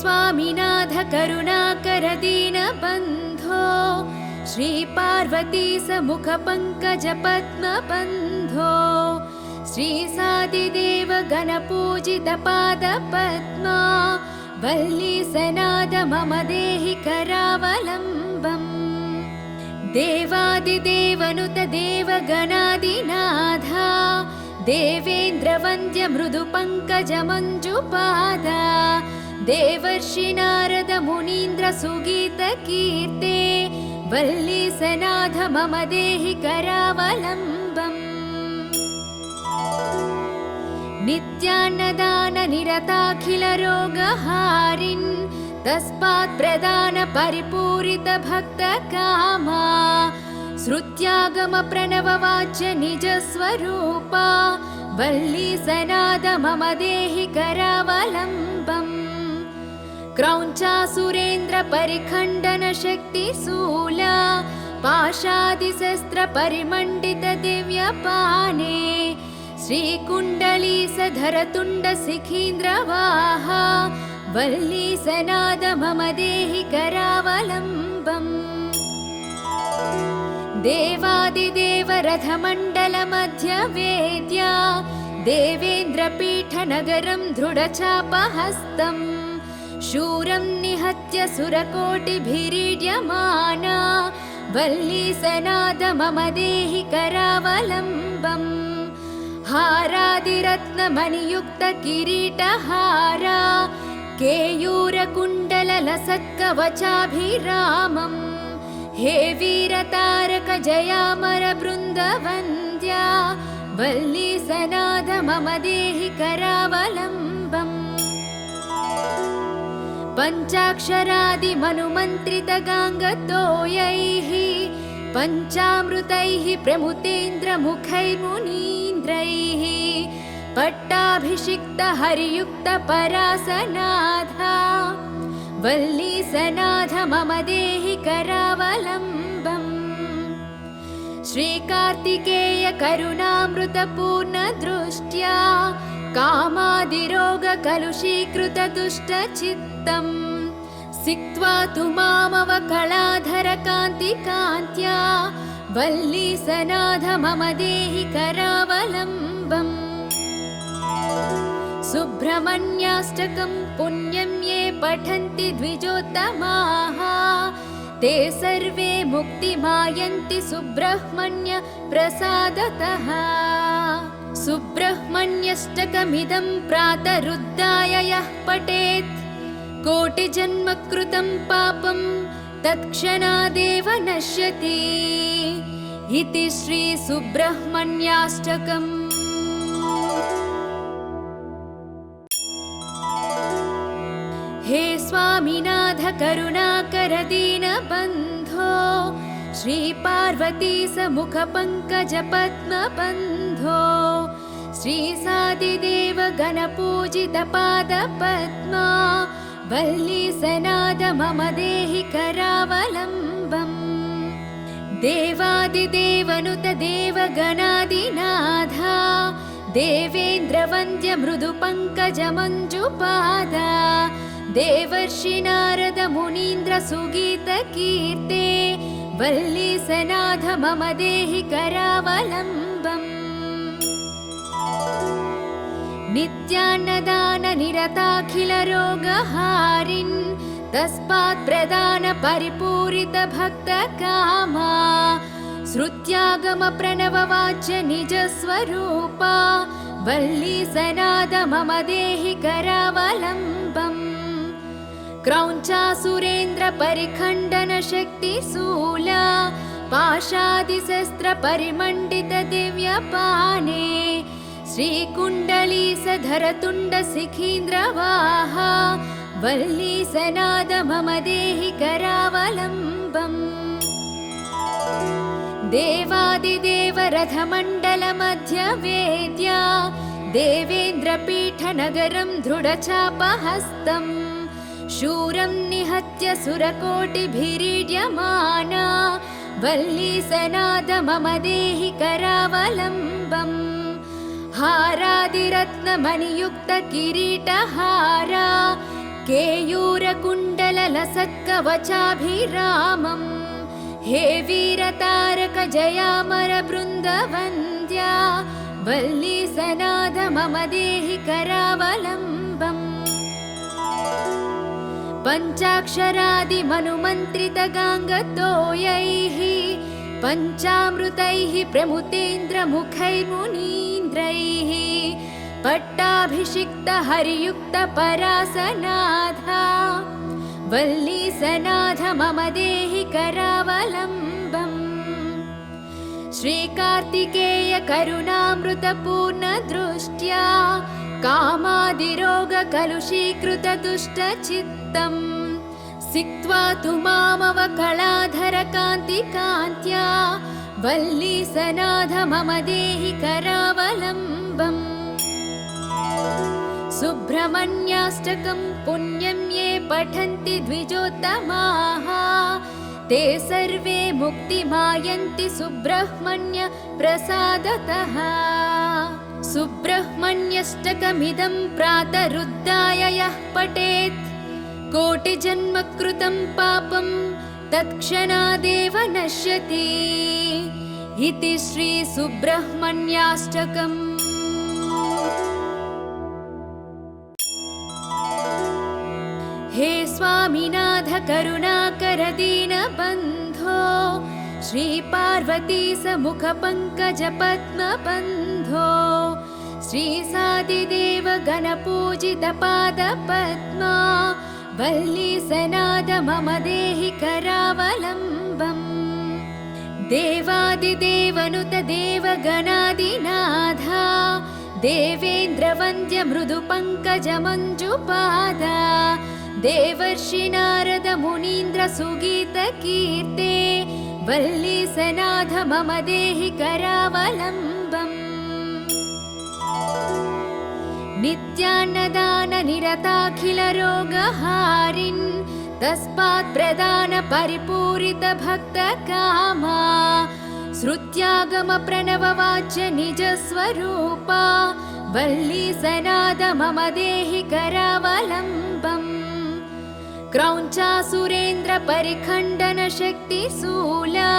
स्वामिनाथ करुणाकर दीनबन्धो श्री पार्वती समुख पंकज पद्मबन्धो श्री सादिदेव गणपूजित पाद पद्मा वल्ली सनाद मम देहि करावलम्बम् देवादिदेवनुत देवगणादिनाथा देवेन्द्र वन्द्य मृदु पंकज मंजुपादा देवर्षि नारद मुनीन्द्र सुगीत कीर्ते वल्ली सनाथ मम देहि करावलम्बम् नित्यान्नदान निरताखिल रोगहारिन् तस्मात् प्रदान परिपूरित भक्त कामा श्रुत्यागम प्रणव वाच्य निज स्वरूपा वल्ली सनाद मम देहि करावलम्बम् क्रौञ्चासुरेन्द्र परिखण्डन शक्ति शूला पाशादिशस्त्र परिमण्डित दिव्यपाने श्रीकुण्डली सधर तुण्ड सिखीन्द्र वाहा वल्ली सनाद मम देहि करावलम्बम् देवादिदेव रथमण्डल मध्य वेद्या देवेन्द्र पीठ नगरं दृढचापहस्तम् शूरं निहत्य सुरकोटिभिरीड्यमाना वल्ली सनाद मम देहि करावलम्बम् हारादिरत्नमणियुक्त किरीटहारा केयूरकुण्डल लसत्कवचाभिरामम् हे वीरतारक जयामर बृन्दवन्द्या वल्ली सनाद मम देहि करावलम्बम् पञ्चाक्षरादि मनुमन्त्रित गाङ्गतोयैः पञ्चामृतैः प्रमुतेन्द्र मुखैर्मुनीन्द्रैः पट्टाभिषिक्त हरियुक्त परासनाथा वल्ली सनाथ मम देहि करावलम्बम् श्रीकार्तिकेय करुणामृत पूर्ण दृष्ट्या कामादिरोग कलुषीकृत दुष्ट चित्तम् सिक्त्वा तु मामव कलाधर कान्ति कान्त्या वल्ली सनाथ मम देहि करावलम्बम् सुब्रह्मण्याष्टकं पुण्यं ये पठन्ति द्विजोत्तमाः ते सर्वे मुक्तिमायन्ति सुब्रह्मण्य प्रसादतः सुब्रह्मण्यष्टकमिदं प्रातरुद्धाय यः पठेत् कोटिजन्म कृतं पापं तत्क्षणादेव नश्यति इति श्री सुब्रह्मण्याष्टकम्। हे स्वामिनाथ करुणाकर दीनबन्धो श्री पार्वती समुख पंकज पद्मबन्धो श्री सादिदेव गणपूजित पाद पद्मा वल्ली सनाद मम देहि करावलम्बम् देवादिदेवनुत देवगणादिनाथा देवेन्द्र वन्द्य मृदु पंकज मंजुपादा देवर्षि नारद मुनीन्द्र सुगीत कीर्ते वल्ली सनाथ मम देहि करावलम्बम् नित्यान्नदान निरताखिल रोगहारिन् तस्मात् प्रदान परिपूरित भक्त कामा श्रुत्यागम प्रणव वाच्य निज स्वरूपा वल्ली सनाद मम देहि करावलम्बम् क्रौञ्चासुरेन्द्र परिखण्डन शक्ति शूला पाशादिशस्त्र परिमण्डित दिव्यपाने श्रीकुण्डली सधर तुण्ड सिखीन्द्र वाहा वल्ली सनाद मम देहि करावलम्बम् देवादिदेव रथमण्डल मध्य वेद्या देवेन्द्र पीठ नगरं दृढचापहस्तम् शूरं निहत्य सुरकोटिभिरीड्यमाना वल्ली सनाद मम देहि करावलम्बम् हारादिरत्नमणियुक्त किरीटहारा केयूरकुण्डललसत्कवचाभिरामम् हे वीरतारक जयामर बृन्दवन्द्या वल्ली सनाथ मम देहि करावलम्बम् पञ्चाक्षरादिमनुमन्त्रितगाङ्गतोयैः पञ्चामृतैः प्रमुतेन्द्रमुखैर्मुनीन्द्रैः पट्टाभिषिक्त हरियुक्त परासनाथा वल्ली सनाथ मम देहि करावलम्बम् श्रीकार्तिकेय करुणामृतपूर्ण दृष्ट्या कामादिरोग कलुषीकृत दुष्टचित्तम् सिक्त्वा तु मामवकलाधर कान्तिकान्त्या वल्ली सनाथ मम देहि करावलम्बम् सुब्रह्मण्याष्टकं पुण्यं ये पठन्ति द्विजोत्तमाः ते सर्वे मुक्तिमायन्ति सुब्रह्मण्य प्रसादतः सुब्रह्मण्यष्टकमिदं प्रातरुद्धाय यः पठेत् कोटिजन्मकृतं पापं तत्क्षणादेव नश्यति इति श्री सुब्रह्मण्याष्टकम्। हे स्वामिनाथ करुणाकर दीनबन्धो श्री पार्वती समुख पंकज पद्मबन्धो श्री सादिदेव गणपूजित पाद पद्मा वल्ली सनाथ मम देहि करावलम्बम् देवादिदेवनुत देवगणादिनाथा देवेन्द्र वन्द्य मृदु पंकज मंजुपादा देवर्षि नारद मुनीन्द्र सुगीत कीर्ते वल्ली सनाथ मम देहि करावलम्बम् नित्यान्नदान निरताखिल रोगहारिन् तस्मात् प्रदान परिपूरित भक्त कामा श्रुत्यागम प्रणव वाच्य निज स्वरूपा वल्ली सनाथ मम देहि करावलम्बम् क्रौञ्चासुरेन्द्र परिखण्डन शक्ति शूला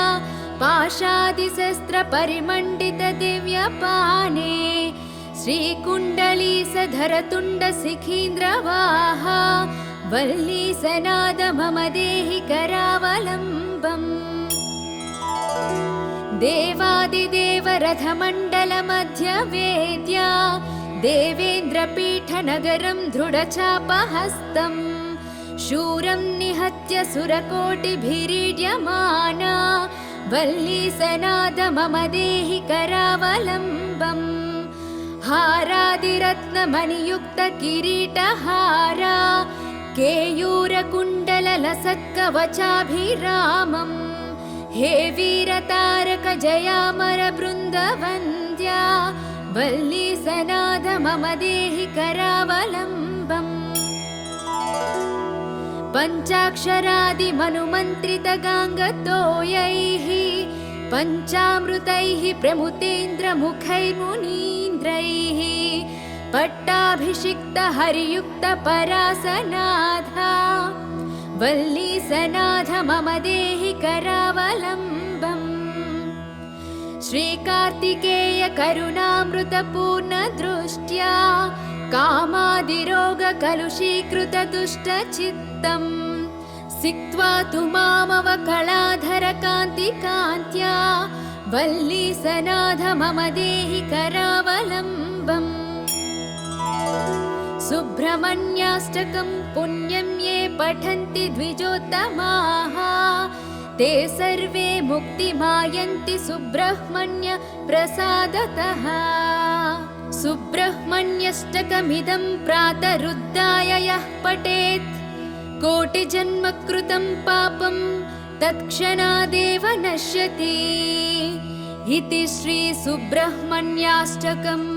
पाशादिशस्त्र परिमण्डित दिव्यपाने श्रीकुण्डलीसधर तुण्ड शिखीन्द्रवाहा वल्ली सनाथ मम देहि करावलम्बम् देवादिदेव रथमण्डल मध्य वेद्या देवेन्द्रपीठ नगरं दृढचापहस्तम् शूरं निहत्य सुरकोटिभिरीड्यमाना वल्ली सनाथ मम देहि करावलम्बम् हारादिरत्नमणियुक्त किरीटहारा केयूरकुण्डललसत्कवचाभिरामम् हे वीरतारक जयामर बृन्दवन्द्या वल्ली सनाथ मम देहि करावलम्बम् पञ्चाक्षरादिमनुमन्त्रितगाङ्गतोयैः पञ्चामृतैः प्रमुतेन्द्रमुखैर्मुनीन्द्रैः पट्टाभिषिक्त हरियुक्त परासनाथा वल्ली सनाथ मम देहि करावलम्बम् श्रीकार्तिकेय करुणामृतपूर्ण दृष्ट्या कामादिरोग कलुषीकृत दुष्टचित्तम् सिक्त्वा तु मामवकलाधर कान्तिकान्त्या वल्ली सनाथ मम देहि करावलम्बम् सुब्रह्मण्याष्टकं पुण्यं ये पठन्ति द्विजोत्तमाः ते सर्वे मुक्तिमायन्ति सुब्रह्मण्य प्रसादतः सुब्रह्मण्यष्टकमिदं प्रातरुद्धाय यः पठेत् कोटिजन्मकृतं पापं तत्क्षणादेव नश्यति इति श्री सुब्रह्मण्याष्टकम्।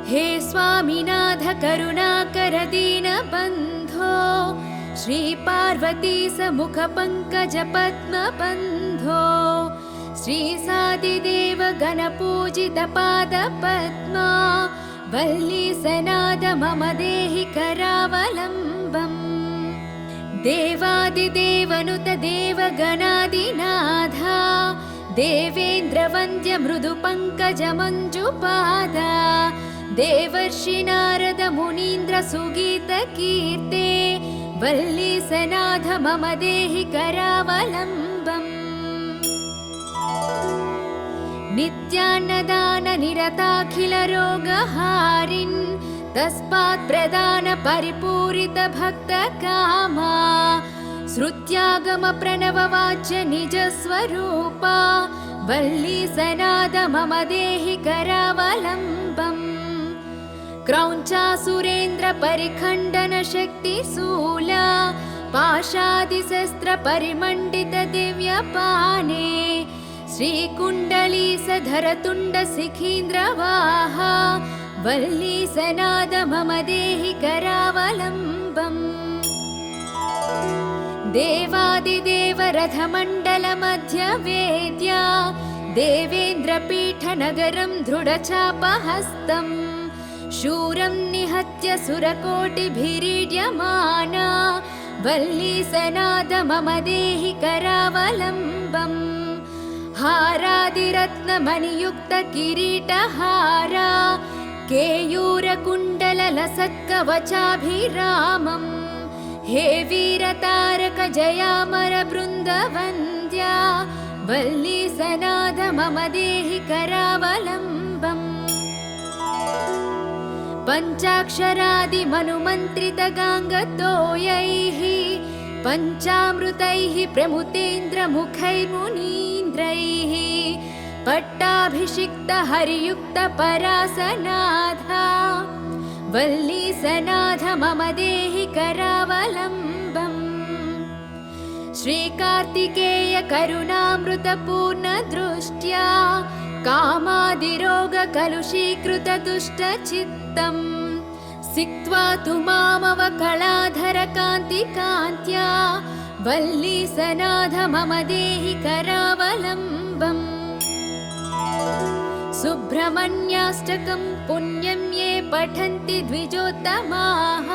हे स्वामिनाथ करुणाकर दीनबन्धो श्री पार्वती समुख पंकज पद्मबन्धो श्रीसादिदेव गणपूजितपादपद्मा वल्ली सनाद मम देहि करावलम्बम् देवादिदेवनुत देवगणादिनाथा देवेन्द्रवन्द्य मृदुपङ्कजमञ्जुपादा देवर्षि नारद मुनीन्द्र सुगीतकीर्ते वल्ली सनाथ मम देहि करावलम्बम् नित्यान्नदान निरताखिल रोगहारिन् तस्मात् प्रदान परिपूरित भक्त कामा श्रुत्यागम प्रणव वाच्य निज स्वरूपा वल्ली सनाद मम देहि करावलम्बम् क्रौञ्चासुरेन्द्र परिखण्डन शक्ति शूला पाशादिशस्त्र परिमण्डित दिव्यपाने श्रीकुण्डली सधरतुण्ड सिखीन्द्रवाहा वल्ली सनाद मम देहि करावलम्बम् देवादिदेव रथमण्डल मध्य वेद्या देवेन्द्रपीठनगरं दृढचापहस्तम् शूरं निहत्य सुरकोटिभिरीड्यमाना वल्ली सनाद मम देहि करावलम्बम् हारादिरत्नमणियुक्त किरीटहारा केयूरकुण्डललसत्कवचाभिरामम् हे वीरतारक जयामर बृन्दवन्द्या वल्ली सनाद मम देहि करावलम्बम् पञ्चाक्षरादिमनुमन्त्रित गाङ्गतोयैः पञ्चामृतैः प्रमुतेन्द्रमुखैर्मुनीन्द्रैः पट्टाभिषिक्त हरियुक्त परासनाथा वल्ली सनाथ मम देहि करावलम्बम् श्रीकार्तिकेय करुणामृतपूर्ण दृष्ट्या कामादिरोग कलुषीकृत दुष्टचित्तम् सिक्त्वा तु मामवकलाधर कान्तिकान्त्या वल्ली सनाथ मम देहि करावलम्बम् सुब्रह्मण्याष्टकं पुण्यं ये पठन्ति द्विजोत्तमाः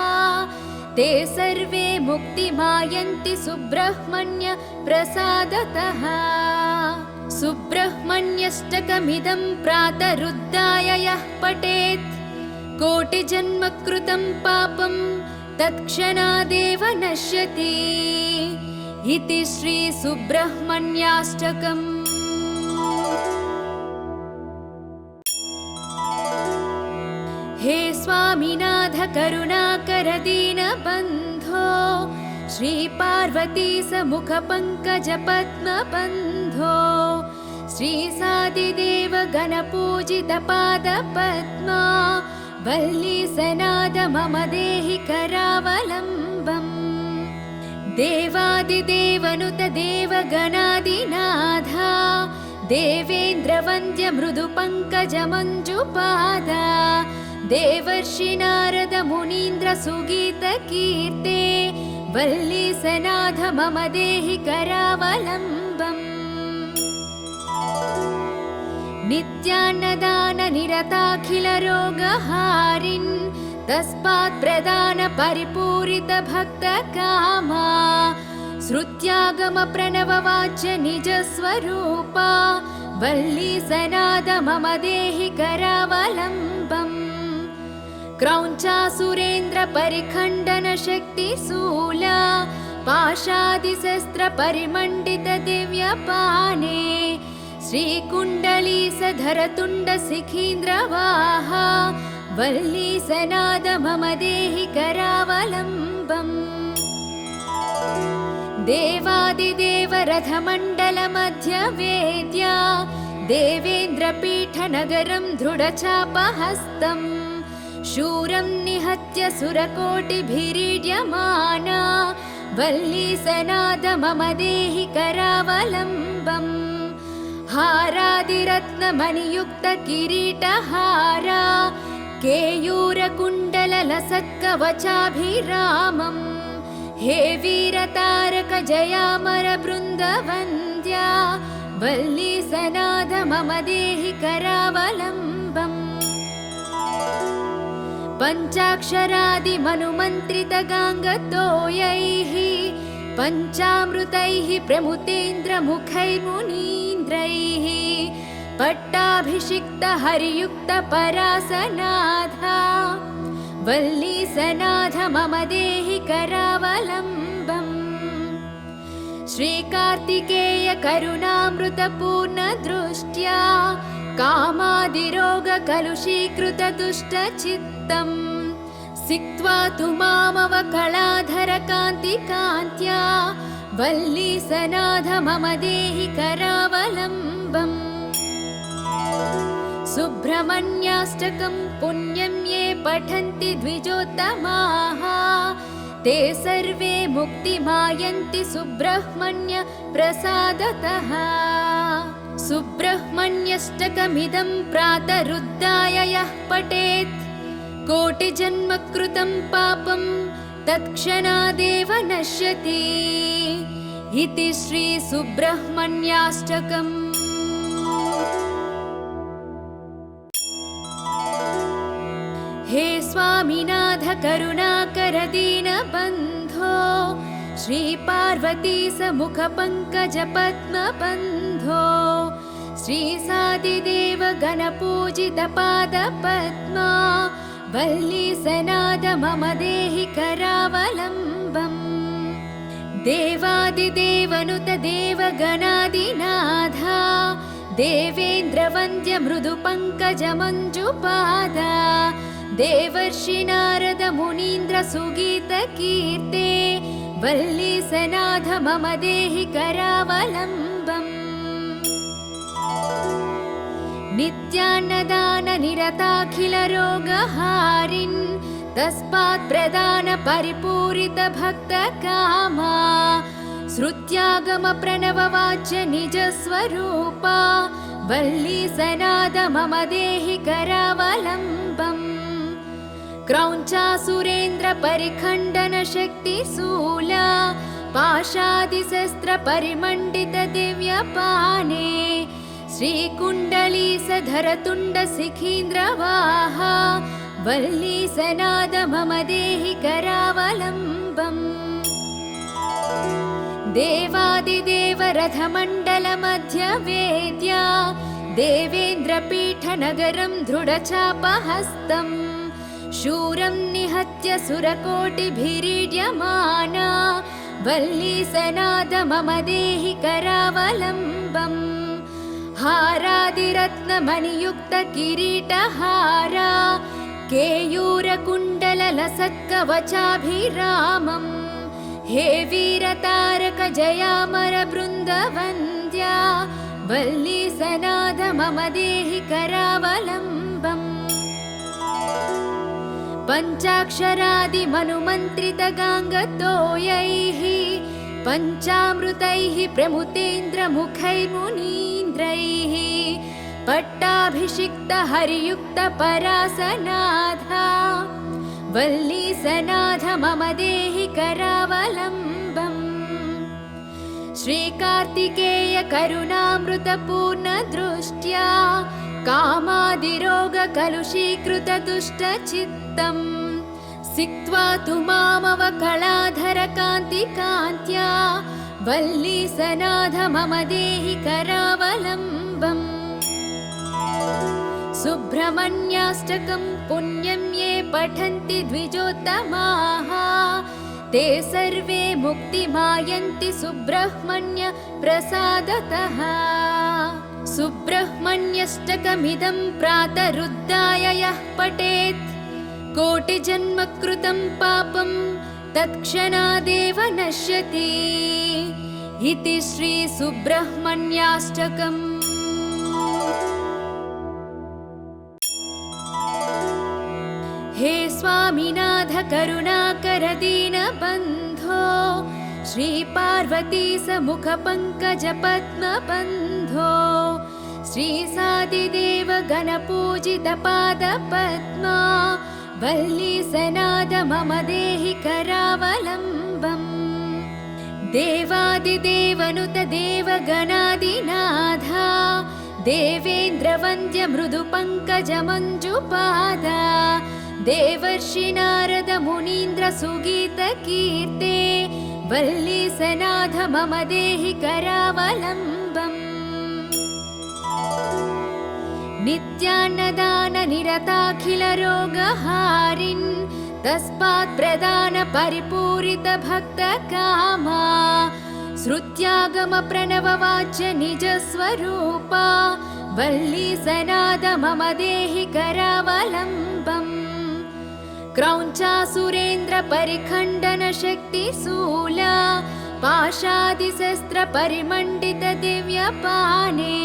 ते सर्वे मुक्तिमायन्ति सुब्रह्मण्य प्रसादतः सुब्रह्मण्यष्टकमिदं प्रातरुद्धाय यः पठेत् कोटिजन्मकृतं पापं तत्क्षणादेव नश्यति इति श्री सुब्रह्मण्याष्टकम्। हे स्वामिनाथ करुणाकर दीनबन्धो श्री पार्वती समुख पंकज पद्म बन्धो श्री सादिदेव गणपूजित पाद पद्मा वल्ली सनाद मम देहि करावलम्बम् देवादिदेवनुत देवगणादिनाथा देवेन्द्रवन्द्य मृदुपङ्कज मञ्जुपादा देवर्षि नारद मुनीन्द्र सुगीतकीर्ते वल्ली सनाथ मम देहि करावलम्बम् नित्यान्नदान निरताखिल रोगहारिन् तस्मात् प्रदान परिपूरित भक्त कामा श्रुत्यागम प्रणव वाच्य निज स्वरूपा वल्ली सनाद मम देहि करावलम्बम् क्रौञ्चासुरेन्द्र परिखण्डन शक्ति शूला पाशादिशस्त्र परिमण्डित दिव्यपाने श्रीकुण्डली सधरतुण्ड सिखीन्द्रवाहा वल्ली सनाद मम देहि करावलम्बम् देवादिदेव रथमण्डल मध्य वेद्या देवेन्द्रपीठनगरं दृढचापहस्तम् शूरं निहत्य सुरकोटिभिरीड्यमाना वल्ली सनाद मम देहि करावलम्बम् हारादिरत्नमणियुक्त किरीटहारा केयूरकुण्डललसत्कवचाभिरामम् हे वीरतारक जयामर बृन्दवन्द्या वल्ली सनाथ मम देहि करावलम्बम् पञ्चाक्षरादिमनुमन्त्रितगाङ्गतोयैः पञ्चामृतैः प्रमुतेन्द्रमुखैर्मुनीन्द्रैः पट्टाभिषिक्त हरियुक्त परासनाथा वल्लीसनाथ मम देहि करावलम्बम् श्रीकार्तिकेय करुणामृतपूर्ण दृष्ट्या कामादिरोगकलुषीकृतदुष्टचित्तम् सिक्त्वा तु मामवकलाधरकान्तिकान्त्या वल्लीसनाथ मम देहि करावलम्बम् सुब्रह्मण्याष्टकं पुण्यं ये पठन्ति द्विजोत्तमाः ते सर्वे मुक्तिमायन्ति सुब्रह्मण्य प्रसादतः सुब्रह्मण्यष्टकमिदं प्रातरुद्धाय यः पठेत् कोटिजन्मकृतं पापं तत्क्षणादेव नश्यति इति श्री सुब्रह्मण्याष्टकम्। हे स्वामिनाथ करुणाकर दीनबन्धो श्री पार्वती समुख पंकज पद्मबन्धो श्री सादिदेव गणपूजित पाद पद्मा वल्लीसनाथ मम देहि करावलम्बम् देवादिदेवनुत देवगणादिनाथा देवेन्द्रवन्द्य मृदु पंकज मंजुपादा देवर्षि नारद मुनीन्द्र सुगीत कीर्ते वल्लीसनाथ मम देहि करावलम्बम् नित्यान्नदान निरताखिल रोगहारिन् तस्मात् प्रदान परिपूरित भक्त कामा श्रुत्यागम प्रणव वाच्य निज स्वरूपा वल्लीसनाथ मम देहि करावलम्बम् क्रौञ्चासुरेन्द्र परिखण्डन शक्ति शूला पाशादिशस्त्र परिमण्डित दिव्यपाने श्रीकुण्डलीसधर तुण्ड शिखीन्द्रवाहा वल्लीसनाथ मम देहि करावलम्बम् देवादिदेव रथमण्डल मध्य वेद्या देवेन्द्रपीठ नगरं दृढचापहस्तम् शूरं निहत्य सुरकोटिभिरीड्यमाना वल्लीसनाथ मम देहि करावलम्बम् हारादिरत्नमणियुक्त किरीटहारा केयूरकुण्डललसत्कवचाभिरामम् हे वीरतारक जयामर बृन्दवन्द्या वल्लीसनाथ मम देहि करावलम्बम् पञ्चाक्षरादिमनुमन्त्रितगाङ्गतोयैः पञ्चामृतैः प्रमुतेन्द्रमुखैर्मुनीन्द्रैः पट्टाभिषिक्त हरियुक्त परासनाथा वल्लीसनाथ मम देहि करावलम्बम् श्रीकार्तिकेय करुणामृतपूर्ण दृष्ट्या कामादिरोगकलुषीकृतदुष्टचित्तम् सिक्त्वा तु मामवकलाधरकान्तिकान्त्या वल्लीसनाथ मम देहि करावलम्बम् सुब्रह्मण्याष्टकं पुण्यं ये पठन्ति द्विजोत्तमाः ते सर्वे मुक्तिमायन्ति सुब्रह्मण्य प्रसादतः सुब्रह्मण्यष्टकमिदं प्रातरुद्धाय यः पठेत् कोटिजन्मकृतं पापं तत्क्षणादेव नश्यति इति श्री सुब्रह्मण्याष्टकम्। हे स्वामिनाथ करुणाकर दीनबन्धो श्री पार्वती समुख पंकज पद्मबन्धो श्री सादिदेव गणपूजित पाद पद्मा वल्लीसनाथ मम देहि करावलम्बम् देवादिदेवनुत देवगणादिनाथा देवेन्द्रवन्द्य मृदुपङ्कजमञ्जुपादा देवर्षि नारद मुनीन्द्र सुगीतकीर्ते वल्लीसनाथ मम देहि करावलम्बम् नित्यान्नदान निरताखिल रोगहारिन् तस्मात् प्रदान परिपूरित भक्त कामा श्रुत्यागम प्रणववाच्य निज स्वरूपा वल्लीसनाद मम देहि करावलम्बम् क्रौञ्चासुरेन्द्र परिखण्डन शक्तिशूला पाशादिशस्त्र परिमण्डित दिव्यपाने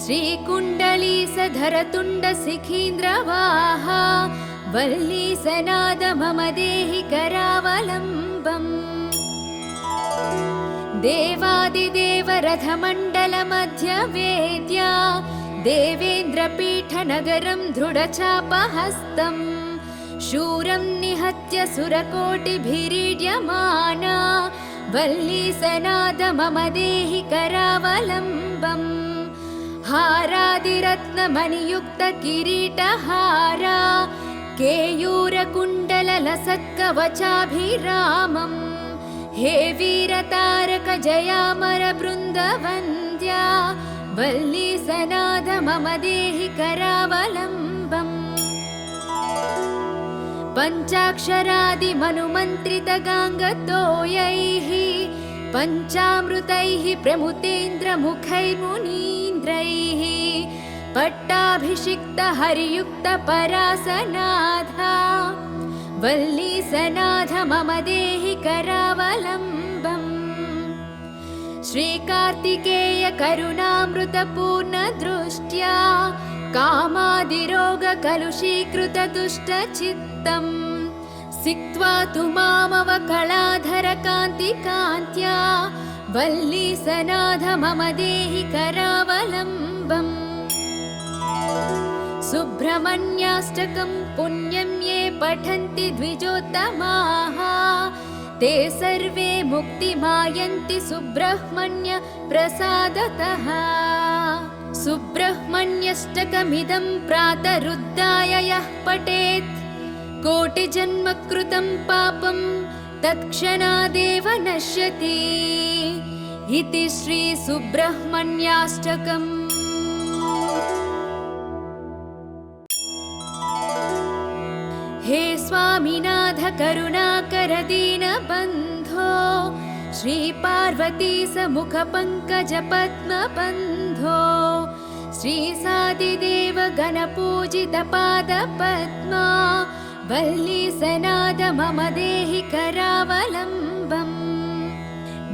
श्रीकुण्डलीसधर तुण्ड शिखीन्द्रवाहा वल्लीसनाद मम देहि करावलम्बम् देवादिदेव रथमण्डल मध्य वेद्या देवेन्द्रपीठनगरं दृढचापहस्तम् शूरं निहत्य सुरकोटिभिरीड्यमाना वल्लीसनाद मम देहि करावलम्बम् हारादिरत्नमणियुक्त किरीटहारा केयूरकुण्डललसत्कवचाभिरामम् हे वीरतारक जयामर बृन्दवन्द्या वल्लीसनाद मम देहि करावलम्बम् पञ्चाक्षरादिमनुमन्त्रित गाङ्गतोयैः पञ्चामृतैः प्रमुतेन्द्रमुखैर्मुनीन्द्रैः पट्टाभिषिक्त हरियुक्त परासनाथा वल्लीसनाथ मम देहि करावलम्बम् श्रीकार्तिकेय करुणामृत पूर्ण दृष्ट्या कामादिरोग कलुषीकृत दुष्ट चित्तम् सिक्त्वा तु मामवकलाधर कान्ति कान्त्या वल्लीसनाथ मम देहि करावलम्बम् सुब्रह्मण्याष्टकं पुण्यं ये पठन्ति द्विजोत्तमाः ते सर्वे मुक्तिमायन्ति सुब्रह्मण्य प्रसादतः सुब्रह्मण्यष्टकमिदं प्रातरुद्धाय यः पठेत् कोटिजन्म कृतं पापं तत्क्षणादेव नश्यति इति श्री सुब्रह्मण्याष्टकम्। हे स्वामिनाथ करुणाकर दीनबन्धो श्री पार्वती समुख पंकज पद्म बन्धो श्री सादिदेव गणपूजित पाद पद्मा वल्लीसनाद मम देहि करावलम्बम्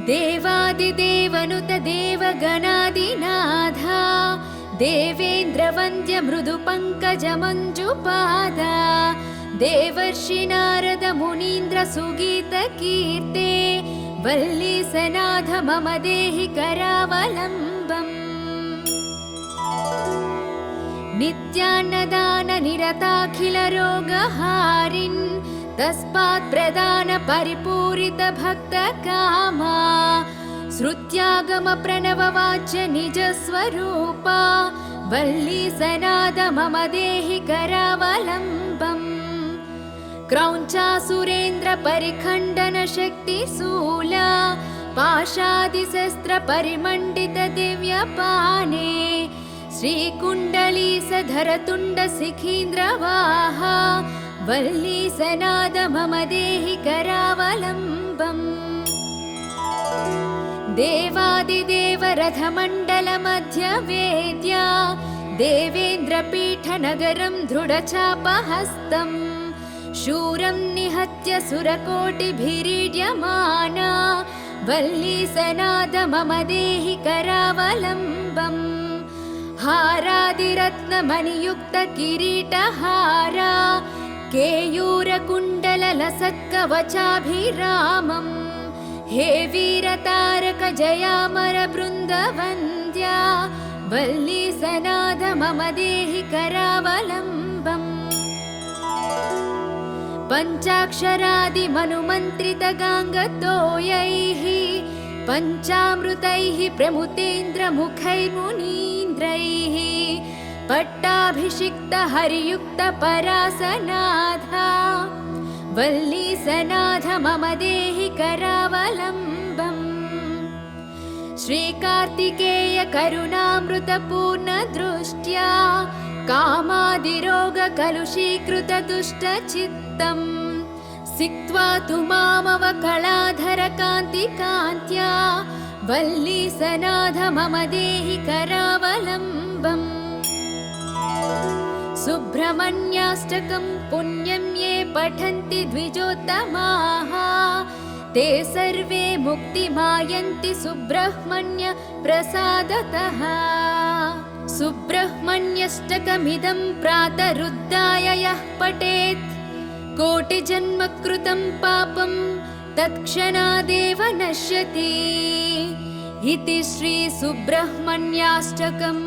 देवादिदेवनुत देवगणादिनाथा देवेन्द्रवन्द्य मृदुपङ्कजमञ्जुपादा देवर्षि नारद मुनीन्द्र सुगीतकीर्ते वल्लीसनाथ मम देहि करावलम्बम् नित्यान्नदान निरताखिल रोगहारिन् तस्मात् प्रदान परिपूरित भक्त कामा श्रुत्यागम प्रणववाच्य निज स्वरूपा वल्लीसनाद मम देहि करावलम्बम् क्रौञ्चासुरेन्द्र परिखण्डन शक्तिशूला पाशादिशस्त्र परिमण्डित दिव्यपाने श्रीकुण्डलीसधर तुण्ड शिखीन्द्रवाहा वल्लीसनाद मम देहि करावलम्बम् देवादिदेव रथमण्डल मध्य वेद्या देवेन्द्रपीठनगरं दृढचापहस्तम् शूरं निहत्य सुरकोटिभिरीड्यमाना वल्लीसनाद मम देहि करावलम्बम् हारादिरत्नमणियुक्त किरीटहारा केयूरकुण्डललसत्कवचाभिरामम् हे वीरतारक जयामर बृन्दवन्द्या वल्लीसनाद मम देहि करावलम्बम् पञ्चाक्षरादिमनुमन्त्रितगाङ्गतोयैः पञ्चामृतैः प्रमुतेन्द्रमुखैर्मुनीन्द्रैः पट्टाभिषिक्तहरियुक्तपरासनाथा वल्लीसनाथ मम देहि करावलम्बम्। श्रीकार्तिकेय करुणामृतपूर्णदृष्ट्या कामादिरोगकलुषीकृतदुष्टचित्तम् सिक्त्वा तु मामवकलाधरकान्तिकान्त्या वल्लीसनाथ मम देहि करावलम्बम्। सुब्रह्मण्याष्टकं पुण्यं ये पठन्ति द्विजोत्तमाः ते सर्वे मुक्तिमायन्ति सुब्रह्मण्य प्रसादतः। सुब्रह्मण्यष्टकमिदं प्रातरुद्धाय यः पठेत् कोटिजन्मकृतं पापं तत्क्षणादेव नश्यति इति श्री सुब्रह्मण्याष्टकम्।